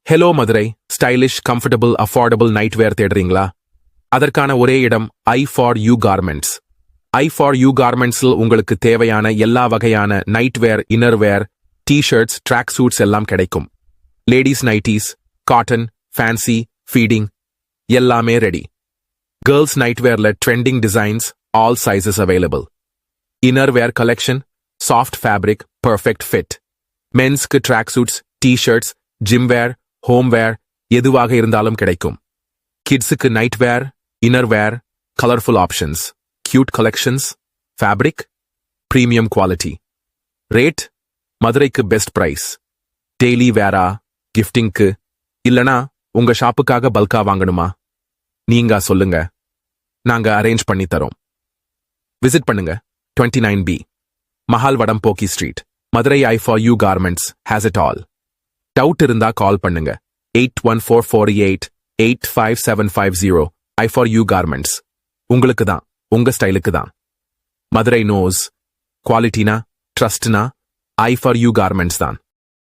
Hello Madurai, stylish, comfortable, affordable night wear தேடுறீங்களா? அதற்கான ஒரே இடம் I for you garments. I for you கார்மெண்ட்ஸில் உங்களுக்கு தேவையான எல்லா வகையான night wear, inner wear, t-shirts, track suits எல்லாம் கிடைக்கும். Ladies nighties, cotton, fancy, feeding எல்லாமே ரெடி. கேர்ள்ஸ் நைட் வேர்ல trending designs, all sizes available. Inner wear collection, soft fabric, perfect fit. மென்ஸ்க்கு track suits, t-shirts, gym wear, home wear எதுவாக இருந்தாலும் கிடைக்கும். கிட்ஸுக்கு night wear, inner வேர், colourful options, cute collections, fabric, premium quality. Rate மதுரைக்கு best price. Daily vera, கிஃப்டிங்க்கு, இல்லனா உங்க ஷாப்புக்காக பல்கா வாங்கணுமா? நீங்க சொல்லுங்க, நாங்க அரேஞ்ச் பண்ணி தரோம். விசிட் பண்ணுங்க. 29B Mahal Vadampokki street, Madurai. I for you garments has it all. Doubt இருந்தா கால் பண்ணுங்க. 8144885750. I for you garments. உங்களுக்கு தான், உங்க ஸ்டைலுக்கு தான். மதுரை நோஸ் குவாலிட்டினா, ட்ரஸ்ட்னா ஐ ஃபார் யூ கார்மெண்ட்ஸ் தான்.